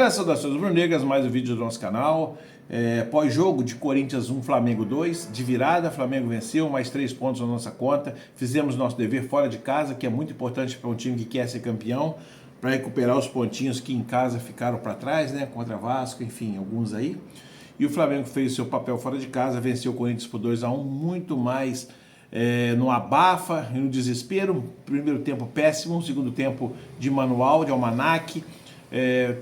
Galera, saudações rubro-negras, mais um vídeo do nosso canal. Pós-jogo de Corinthians 1, Flamengo 2, de virada, Flamengo venceu, mais 3 pontos na nossa conta. Fizemos nosso dever fora de casa, que é muito importante para um time que quer ser campeão, para recuperar os pontinhos que em casa ficaram para trás, né? Contra Vasco, enfim, alguns aí. E o Flamengo fez o seu papel fora de casa, venceu o Corinthians por 2-1, muito mais no abafa e no desespero. Primeiro tempo péssimo, segundo tempo de manual, de almanaque.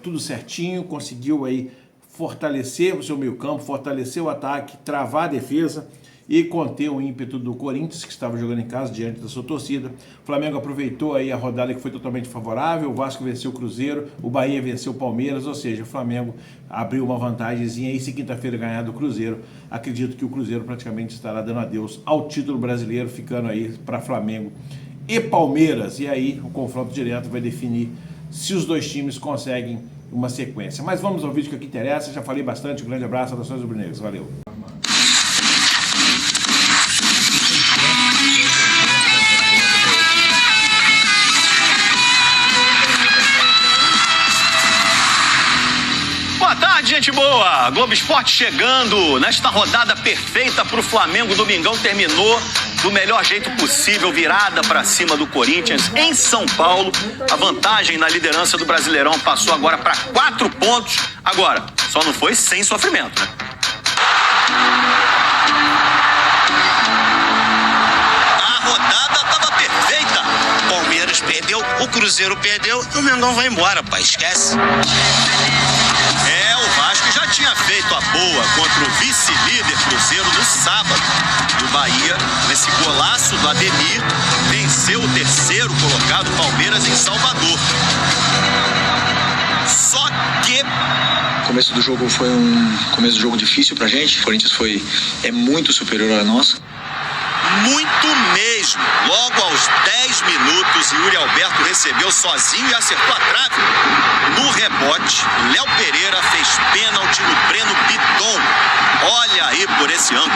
Tudo certinho, conseguiu aí fortalecer o seu meio campo, fortalecer o ataque, travar a defesa e conter o ímpeto do Corinthians, que estava jogando em casa diante da sua torcida. O Flamengo aproveitou aí a rodada que foi totalmente favorável, o Vasco venceu o Cruzeiro, o Bahia venceu o Palmeiras, ou seja, o Flamengo abriu uma vantagemzinha aí. Se quinta-feira ganhar do Cruzeiro, acredito que o Cruzeiro praticamente estará dando adeus ao título brasileiro, ficando aí para Flamengo e Palmeiras, e aí o confronto direto vai definir se os dois times conseguem uma sequência. Mas vamos ao vídeo que aqui interessa. Já falei bastante. Um grande abraço, saudações rubro-negras. Valeu. Boa tarde, gente boa! Globo Esporte chegando nesta rodada perfeita para o Flamengo. Domingão terminou do melhor jeito possível, virada para cima do Corinthians em São Paulo. A vantagem na liderança do Brasileirão passou agora para 4 pontos. Agora, só não foi sem sofrimento, né? A rodada estava perfeita. O Palmeiras perdeu, o Cruzeiro perdeu e o Mengão vai embora, pai. Esquece. O Vasco já tinha feito a boa contra o vice-líder Cruzeiro no sábado. E o Bahia, nesse golaço do Ademir, venceu o terceiro colocado Palmeiras em Salvador. Só que o começo do jogo foi um começo do jogo difícil pra gente. O Corinthians é muito superior a nós. Muito mesmo. Logo aos 10 minutos, Yuri Alberto recebeu sozinho e acertou a trave. No rebote, Léo Pereira fez pênalti no Breno Bidon. Olha aí por esse ângulo.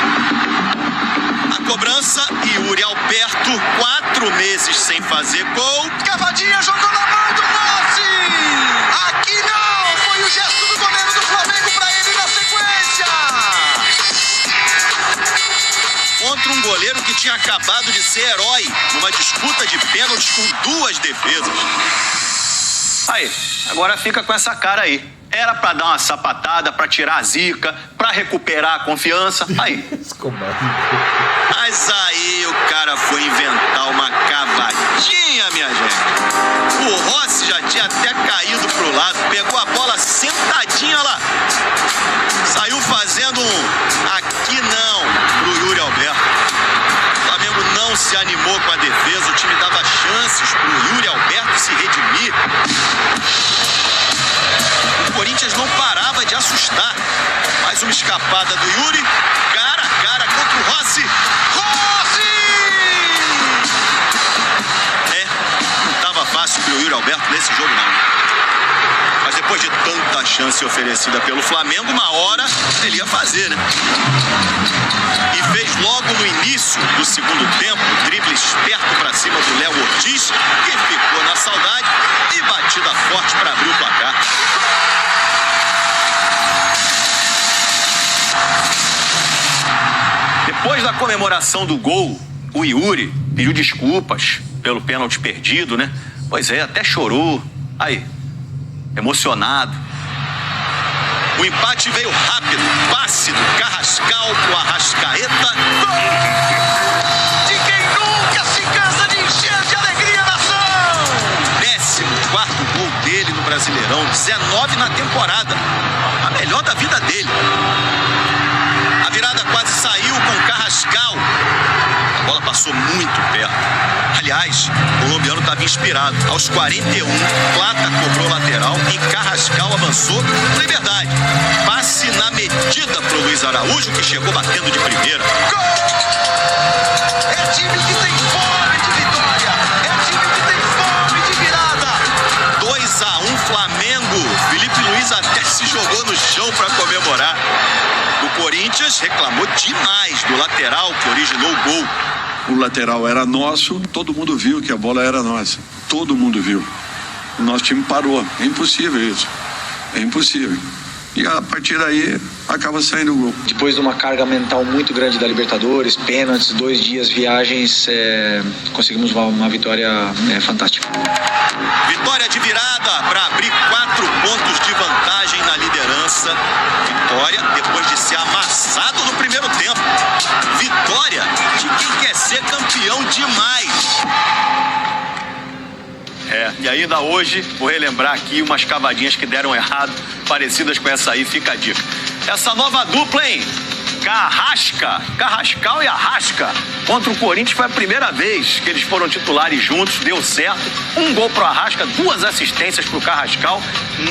A cobrança, Yuri Alberto, 4 meses sem fazer gol. Cavadinha jogou na mão do Rossi. Aqui não, foi o gesto do goleiro do Flamengo para ele na sequência. Contra um goleiro que tinha acabado de ser herói numa disputa de pênaltis com 2 defesas. Aí, agora fica com essa cara aí. Era pra dar uma sapatada, pra tirar a zica, pra recuperar a confiança. Aí. Mas aí o cara foi inventar uma cavadinha, minha gente. O Rossi já tinha até caído pro lado, pegou a bola sentadinha lá. Saiu fazendo um aqui não pro Yuri Alberto. O Flamengo não se animou com a defesa, o time dava chances pro Yuri Alberto se redimir. O Corinthians não parava de assustar. Mais uma escapada do Yuri, cara a cara contra o Rossi. Rossi! Não estava fácil pro Yuri Alberto nesse jogo não. Mas depois de tanta chance oferecida pelo Flamengo, uma hora ele ia fazer, né? E fez logo no início do segundo tempo, drible esperto para cima do Léo Ortiz, que ficou na saudade, e batida forte para abrir o placar. Depois da comemoração do gol, o Yuri pediu desculpas pelo pênalti perdido, né? Pois é, até chorou. Aí, emocionado. O empate veio rápido, passe do Carrascal pro Arrascaeta. Gol! De quem nunca se cansa de encher de alegria a nação! 14º gol dele no Brasileirão, 19 na temporada. A melhor da vida dele. A virada quase saiu com Carrascal. A bola passou muito perto. Aliás, o colombiano estava inspirado. Aos 41, Plata cobrou lateral e Carrascal avançou com liberdade. Passe na medida pro Luiz Araújo, que chegou batendo de primeira. Gol! É time que tem fome de vitória. É time que tem fome de virada. 2-1 Flamengo. Felipe Luiz até se jogou no chão para comemorar. O Corinthians reclamou demais do lateral que originou o gol. O lateral era nosso, todo mundo viu que a bola era nossa. Todo mundo viu. O nosso time parou. É impossível isso. É impossível. E a partir daí acaba saindo o gol. Depois de uma carga mental muito grande da Libertadores, pênaltis, 2 dias, viagens, conseguimos uma vitória fantástica. Vitória de virada para abrir 4 pontos de vantagem na liderança. Vitória depois de ser amassado no primeiro tempo. Vitória de quem quer ser campeão demais. E ainda hoje vou relembrar aqui umas cavadinhas que deram errado, parecidas com essa aí, fica a dica. Essa nova dupla, hein? Carrascal e Arrasca. Contra o Corinthians foi a primeira vez que eles foram titulares juntos, deu certo. 1 gol pro Arrasca, 2 assistências pro Carrascal.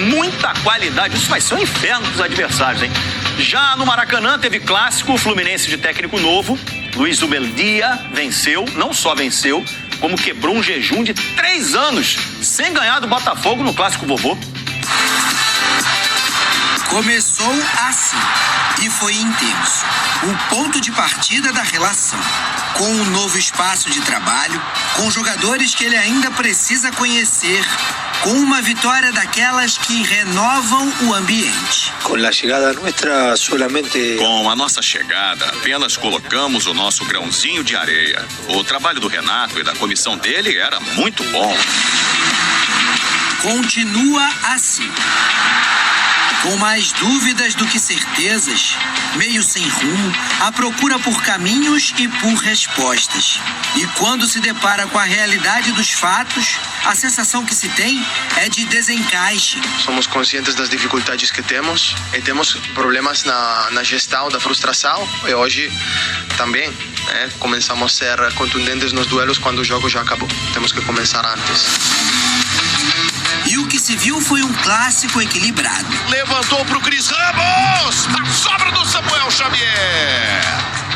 Muita qualidade, isso vai ser um inferno pros adversários, hein? Já no Maracanã teve clássico, o Fluminense de técnico novo. Luiz Zubeldia venceu, não só venceu, como quebrou um jejum de 3 anos sem ganhar do Botafogo no Clássico Vovô. Começou assim e foi intenso. O ponto de partida da relação, com um novo espaço de trabalho, com jogadores que ele ainda precisa conhecer, com uma vitória daquelas que renovam o ambiente. Com a chegada nossa, solamente... Com a nossa chegada, apenas colocamos o nosso grãozinho de areia. O trabalho do Renato e da comissão dele era muito bom. Continua assim. Com mais dúvidas do que certezas, meio sem rumo, a procura por caminhos e por respostas. E quando se depara com a realidade dos fatos, a sensação que se tem é de desencaixe. Somos conscientes das dificuldades que temos e temos problemas na gestão da frustração. E hoje também começamos a ser contundentes nos duelos quando o jogo já acabou. Temos que começar antes. E o que se viu foi um clássico equilibrado. Levantou pro Cris Ramos, a sobra do Samuel Xavier.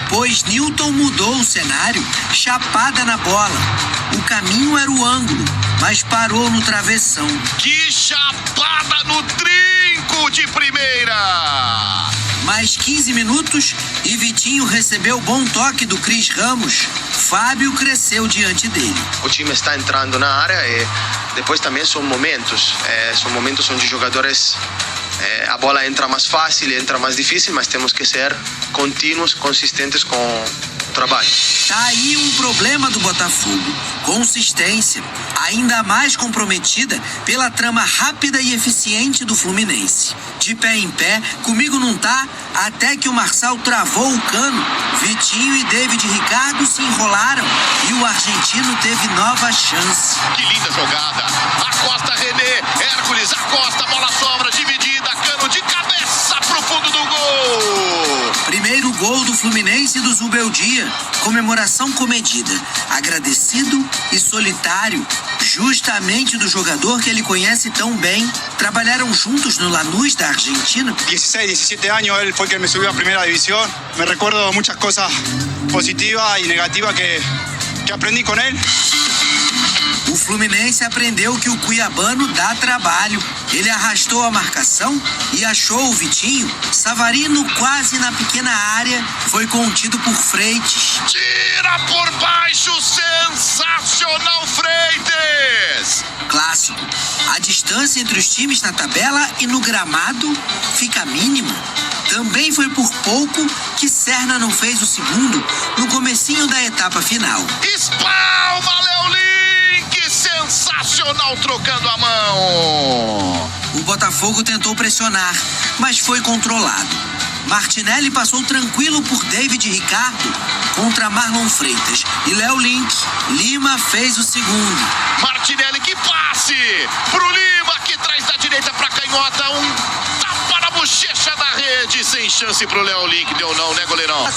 Pois Newton mudou o cenário, chapada na bola. O caminho era o ângulo, mas parou no travessão. Que chapada no trinco de primeira. Mais 15 minutos e Vitinho recebeu bom toque do Cris Ramos. Fábio cresceu diante dele. O time está entrando na área e depois também são momentos onde jogadores a bola entra mais fácil, entra mais difícil, mas temos que ser contínuos, consistentes com o trabalho. Tá aí um problema do Botafogo. Consistência, ainda mais comprometida pela trama rápida e eficiente do Fluminense. De pé em pé, comigo não tá, até que o Marçal travou o cano. Vitinho e David Ricardo se enrolaram e o argentino teve nova chance. Que linda jogada. Acosta René, Hércules, Acosta, bola sobra, dividida, cano de cabeça pro fundo do gol. Primeiro gol do Fluminense do Zubeldia. Comemoração comedida. Agradecido e solitário. Justamente do jogador que ele conhece tão bem. Trabalharam juntos no Lanús da Argentina. 16, 17 años, él fue quien me subió a primera división. Me recuerdo muchas cosas positivas y negativas que aprendí con él. O Fluminense aprendeu que o cuiabano dá trabalho. Ele arrastou a marcação e achou o Vitinho. Savarino, quase na pequena área, foi contido por Freitas. Tira por baixo, sensacional Freitas! Clássico. A distância entre os times na tabela e no gramado fica mínima. Também foi por pouco que Serna não fez o segundo no comecinho da etapa final. Espalma, Léo Link! Sensacional trocando a mão! O Botafogo tentou pressionar, mas foi controlado. Martinelli passou tranquilo por David Ricardo contra Marlon Freitas e Léo Link. Lima fez o segundo. Martinelli, que passe pro Lima, que traz da direita pra canhota, um tapa na bochecha da rede, sem chance pro Léo Link, deu não, né, goleirão?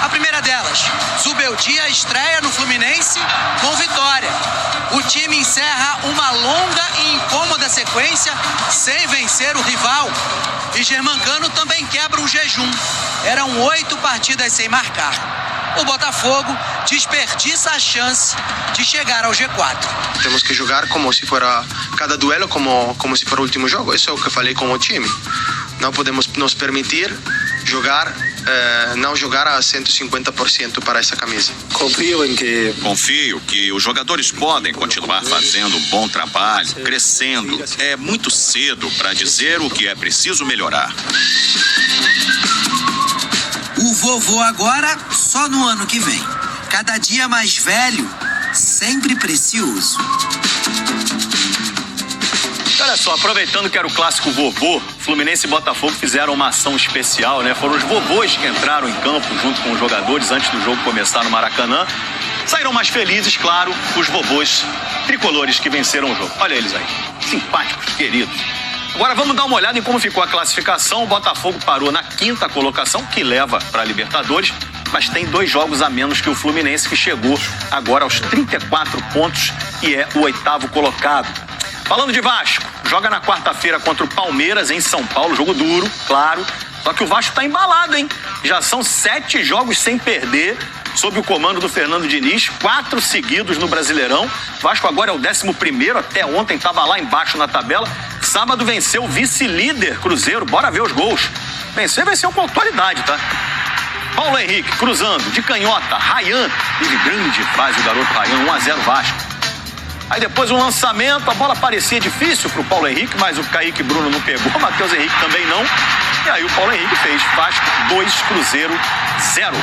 A primeira delas, Zubeldia estreia no Fluminense com vitória. O time encerra uma longa e incômoda sequência sem vencer o rival. E Germancano também quebra um jejum. Eram 8 partidas sem marcar. O Botafogo desperdiça a chance de chegar ao G4. Temos que jogar como se fosse cada duelo, como se fosse o último jogo. Isso é o que falei com o time. Não podemos nos permitir jogar não jogar a 150% para essa camisa. Confio que os jogadores podem continuar fazendo um bom trabalho, crescendo. É muito cedo para dizer o que é preciso melhorar. O vovô agora só no ano que vem. Cada dia mais velho, sempre precioso. Olha só, aproveitando que era o clássico vovô, Fluminense e Botafogo fizeram uma ação especial, né? Foram os vovôs que entraram em campo junto com os jogadores antes do jogo começar no Maracanã. Saíram mais felizes, claro, os vovôs tricolores que venceram o jogo. Olha eles aí, simpáticos, queridos. Agora vamos dar uma olhada em como ficou a classificação. O Botafogo parou na 5ª colocação, que leva para a Libertadores, mas tem 2 jogos a menos que o Fluminense, que chegou agora aos 34 pontos e é o 8º colocado. Falando de Vasco, joga na quarta-feira contra o Palmeiras em São Paulo, jogo duro, claro. Só que o Vasco tá embalado, hein? Já são 7 jogos sem perder, sob o comando do Fernando Diniz, 4 seguidos no Brasileirão. O Vasco agora é o 11º, até ontem estava lá embaixo na tabela. Sábado venceu o vice-líder Cruzeiro, bora ver os gols. Venceu com autoridade, tá? Paulo Henrique cruzando, de canhota, Ryan, teve grande fase o garoto Ryan, 1-0 Vasco. Aí depois um lançamento, a bola parecia difícil pro Paulo Henrique, mas o Kaique Bruno não pegou, o Matheus Henrique também não. E aí o Paulo Henrique fez Vasco 2, Cruzeiro 0.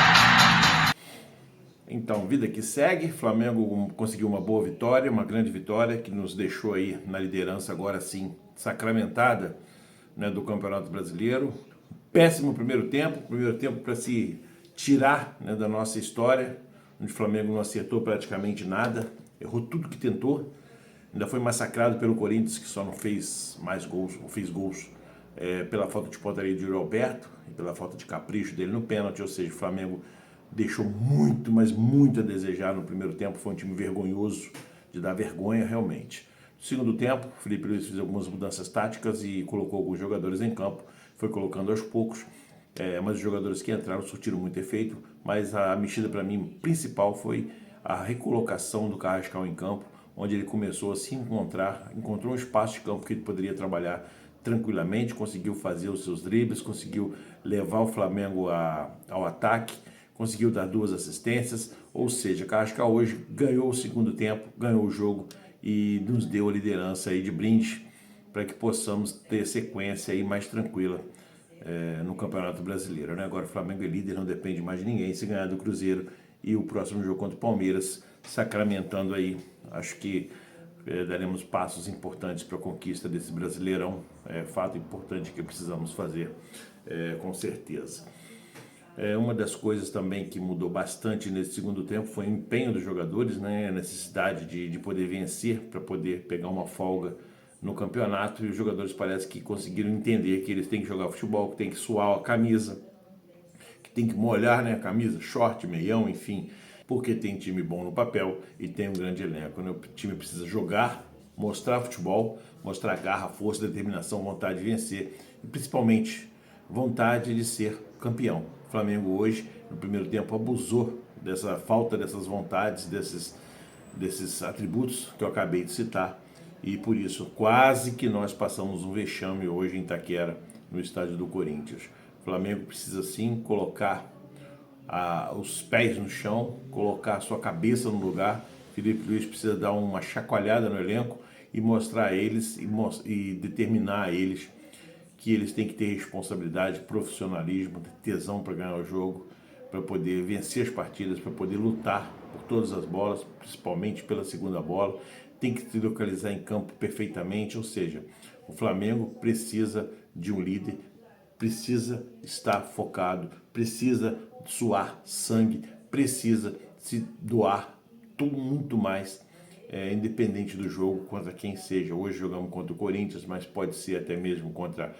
Então, vida que segue, Flamengo conseguiu uma boa vitória, uma grande vitória, que nos deixou aí na liderança agora sim, sacramentada, né, do Campeonato Brasileiro. Péssimo primeiro tempo para se tirar, né, da nossa história, onde o Flamengo não acertou praticamente nada, errou tudo que tentou, ainda foi massacrado pelo Corinthians, que só não fez mais gols, ou fez gols pela falta de pontaria de Yuri Alberto e pela falta de capricho dele no pênalti, ou seja, o Flamengo deixou muito, mas muito a desejar no primeiro tempo, foi um time vergonhoso, de dar vergonha realmente. No segundo tempo, o Felipe Luiz fez algumas mudanças táticas e colocou alguns jogadores em campo, foi colocando aos poucos, mas os jogadores que entraram surtiram muito efeito, mas a mexida para mim principal foi a recolocação do Carrascal em campo, onde ele começou a se encontrou um espaço de campo que ele poderia trabalhar tranquilamente, conseguiu fazer os seus dribles, conseguiu levar o Flamengo ao ataque, conseguiu dar 2 assistências, ou seja, Carrascal hoje ganhou o segundo tempo, ganhou o jogo e nos deu a liderança aí de brinde para que possamos ter sequência aí mais tranquila no Campeonato Brasileiro, né? Agora o Flamengo é líder, não depende mais de ninguém, se ganhar do Cruzeiro e o próximo jogo contra o Palmeiras, sacramentando aí, acho que daremos passos importantes para a conquista desse Brasileirão, fato importante que precisamos fazer, com certeza. Uma das coisas também que mudou bastante nesse segundo tempo foi o empenho dos jogadores, né? A necessidade de poder vencer para poder pegar uma folga no campeonato, e os jogadores parece que conseguiram entender que eles têm que jogar futebol, que tem que suar a camisa, que tem que molhar, né, a camisa, short, meião, enfim, porque tem time bom no papel e tem um grande elenco, né? O time precisa jogar, mostrar futebol, mostrar garra, força, determinação, vontade de vencer e principalmente vontade de ser campeão. O Flamengo hoje, no primeiro tempo, abusou dessa falta dessas vontades, desses atributos que eu acabei de citar, e por isso quase que nós passamos um vexame hoje em Itaquera, no estádio do Corinthians. O Flamengo precisa sim colocar os pés no chão, colocar a sua cabeça no lugar. Felipe Luiz precisa dar uma chacoalhada no elenco e mostrar a eles e determinar a eles que eles têm que ter responsabilidade, profissionalismo, tesão para ganhar o jogo, para poder vencer as partidas, para poder lutar por todas as bolas, principalmente pela segunda bola. Tem que se localizar em campo perfeitamente, ou seja, o Flamengo precisa de um líder, precisa estar focado, precisa suar sangue, precisa se doar tudo muito mais, independente do jogo, contra quem seja. Hoje jogamos contra o Corinthians, mas pode ser até mesmo contra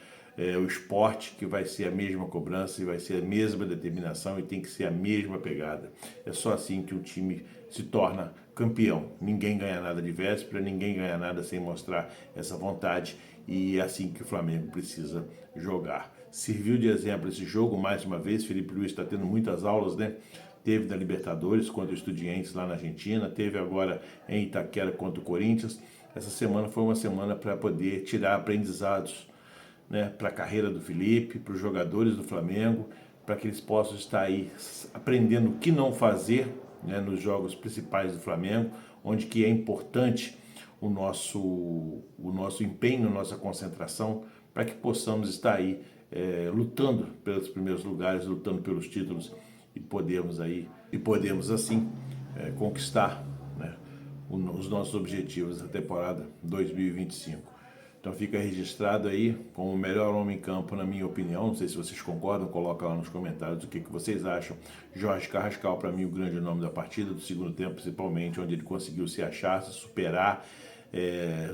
o Sport, que vai ser a mesma cobrança e vai ser a mesma determinação e tem que ser a mesma pegada. É só assim que o time se torna campeão. Ninguém ganha nada de véspera, ninguém ganha nada sem mostrar essa vontade, e é assim que o Flamengo precisa jogar. Serviu de exemplo esse jogo, mais uma vez, Felipe Luiz está tendo muitas aulas, né? Teve na Libertadores contra o Estudiantes lá na Argentina, teve agora em Itaquera contra o Corinthians. Essa semana foi uma semana para poder tirar aprendizados, né, para a carreira do Felipe, para os jogadores do Flamengo, para que eles possam estar aí aprendendo o que não fazer, né, nos jogos principais do Flamengo, onde que é importante o nosso empenho, nossa concentração, para que possamos estar aí lutando pelos primeiros lugares, lutando pelos títulos e podemos assim conquistar, né, os nossos objetivos da temporada 2025. Então fica registrado aí como o melhor homem em campo, na minha opinião. Não sei se vocês concordam, coloca lá nos comentários o que vocês acham. Jorge Carrascal, para mim, o grande nome da partida, do segundo tempo principalmente, onde ele conseguiu se achar, se superar,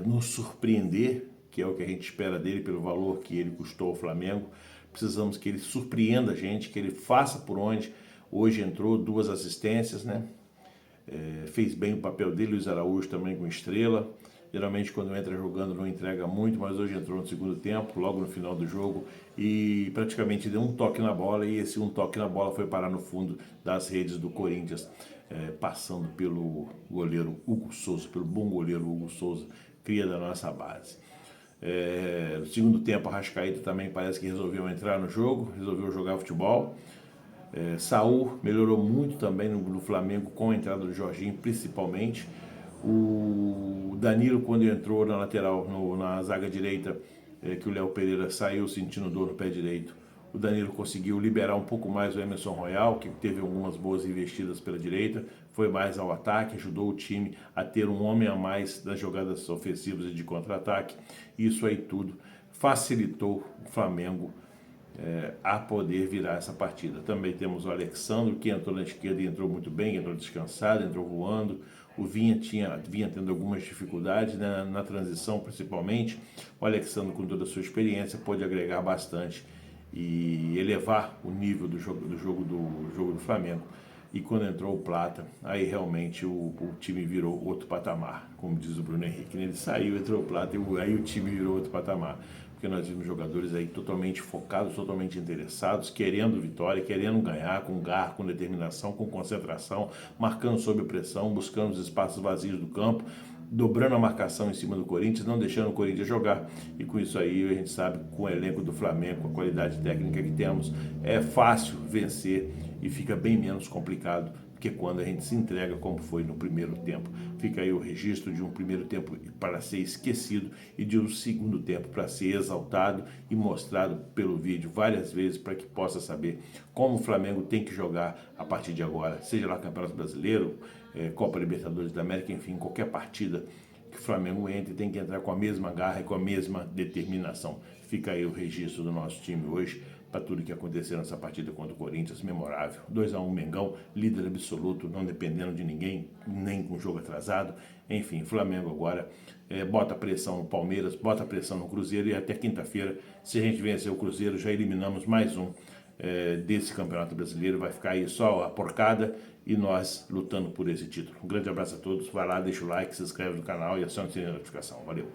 nos surpreender, que é o que a gente espera dele pelo valor que ele custou ao Flamengo. Precisamos que ele surpreenda a gente, que ele faça por onde. Hoje entrou 2 assistências, né? Fez bem o papel dele, Luiz Araújo também com estrela. Geralmente quando entra jogando não entrega muito, mas hoje entrou no segundo tempo, logo no final do jogo, e praticamente deu um toque na bola, e esse um toque na bola foi parar no fundo das redes do Corinthians, passando pelo goleiro Hugo Souza, pelo bom goleiro Hugo Souza, cria da nossa base. No segundo tempo, a Arrascaeta também parece que resolveu entrar no jogo, resolveu jogar futebol. Saul melhorou muito também no Flamengo com a entrada do Jorginho, principalmente. O Danilo, quando entrou na lateral, na zaga direita, que o Léo Pereira saiu sentindo dor no pé direito, o Danilo conseguiu liberar um pouco mais o Emerson Royal, que teve algumas boas investidas pela direita, foi mais ao ataque, ajudou o time a ter um homem a mais das jogadas ofensivas e de contra-ataque. Isso aí tudo facilitou o Flamengo a poder virar essa partida. Também temos o Alexandre, que entrou na esquerda e entrou muito bem, entrou descansado, entrou voando. O Vinha vinha tendo algumas dificuldades, né, na transição principalmente. O Alexandre, com toda a sua experiência, pôde agregar bastante e elevar o nível do jogo do Flamengo. E quando entrou o Plata, aí realmente o time virou outro patamar, como diz o Bruno Henrique. Ele saiu, entrou o Plata, e aí o time virou outro patamar. Porque nós vimos jogadores aí totalmente focados, totalmente interessados, querendo vitória, querendo ganhar, com garra, com determinação, com concentração, marcando sob pressão, buscando os espaços vazios do campo, dobrando a marcação em cima do Corinthians, não deixando o Corinthians jogar. E com isso aí a gente sabe, com o elenco do Flamengo, com a qualidade técnica que temos, é fácil vencer e fica bem menos complicado que quando a gente se entrega, como foi no primeiro tempo. Fica aí o registro de um primeiro tempo para ser esquecido e de um segundo tempo para ser exaltado e mostrado pelo vídeo várias vezes, para que possa saber como o Flamengo tem que jogar a partir de agora, seja lá Campeonato Brasileiro, Copa Libertadores da América, enfim, qualquer partida que o Flamengo entre tem que entrar com a mesma garra e com a mesma determinação. Fica aí o registro do nosso time hoje, para tudo que aconteceu nessa partida contra o Corinthians, memorável. 2-1 Mengão, líder absoluto, não dependendo de ninguém, nem com jogo atrasado. Enfim, Flamengo agora bota pressão no Palmeiras, bota pressão no Cruzeiro, e até quinta-feira, se a gente vencer o Cruzeiro, já eliminamos mais um desse Campeonato Brasileiro. Vai ficar aí só a porcada e nós lutando por esse título. Um grande abraço a todos, vai lá, deixa o like, se inscreve no canal e aciona o sininho de notificação. Valeu!